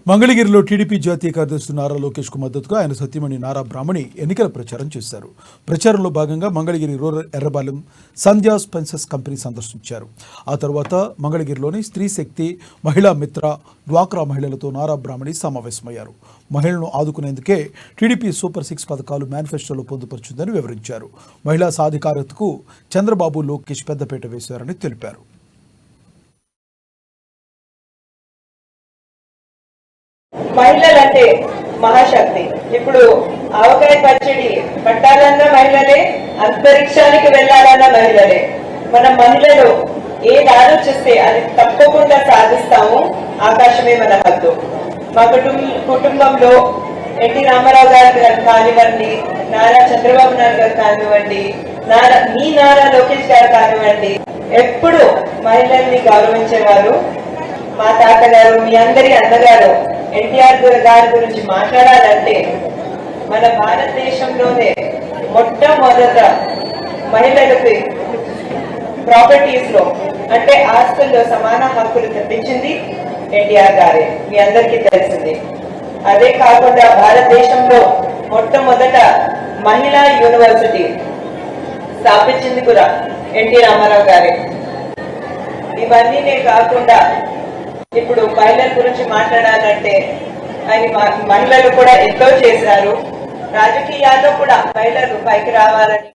మంగళగిరిలో టీడీపీ జాతీయ కార్యదర్శి నారా లోకేష్ కు మద్దతుగా ఆయన సతీమణి నారా బ్రాహ్మణి ఎన్నికల ప్రచారం చేశారు. ప్రచారంలో భాగంగా మంగళగిరి రూరల్ ఎర్రబాలెం సంధ్యా స్పెన్సెస్ కంపెనీ సందర్శించారు. ఆ తర్వాత మంగళగిరిలోని స్త్రీ శక్తి మహిళా మిత్ర డ్వాక్రా మహిళలతో నారా బ్రాహ్మణి సమావేశమయ్యారు. మహిళలను ఆదుకునేందుకే టీడీపీ సూపర్ 6 పథకాలు మేనిఫెస్టోలో పొందుపరిచిందని వివరించారు. మహిళా సాధికారతకు చంద్రబాబు లోకేష్ పెద్దపీట వేశారని తెలిపారు. మహిళలంటే మహాశక్తి. ఇప్పుడు ఆవకాయ పచ్చడి పట్టాలన్న మహిళలే, అంతరిక్షానికి వెళ్లాలన్న మహిళలే. మన మహిళలు ఏది ఆలోచిస్తే అది తప్పకుండా సాధిస్తాము. ఆకాశమే మన హద్దు. మా కుటుంబంలో ఎన్టీ రామారావు గారు కానివ్వండి, నారా చంద్రబాబు నాయుడు గారు కానివ్వండి, నారా లోకేష్ గారు కానివ్వండి, ఎప్పుడు మహిళల్ని గౌరవించేవారు. మా తాతగారు, మీ అందరి అన్నగారు ఎన్టీఆర్ గారి గురించి మాట్లాడాలంటే మన భారతదేశంలోనే మొట్టమొదట మహిళలకు ప్రాపర్టీస్ లో అంటే ఆస్తుల్లో సమాన హక్కులు తెప్పించింది ఎన్టీఆర్ గారే, మీ అందరికీ తెలిసింది. అదే కాకుండా భారతదేశంలో మొట్టమొదట మహిళా యూనివర్సిటీ స్థాపించింది కూడా ఎన్టీ రామారావు గారే. ఇవన్నీనే కాకుండా ఇప్పుడు మహిళల గురించి మాట్లాడాలంటే ఆయన మహిళలు కూడా ఎంతో చేశారు. రాజకీయాల్లో కూడా మహిళలు పైకి రావాలని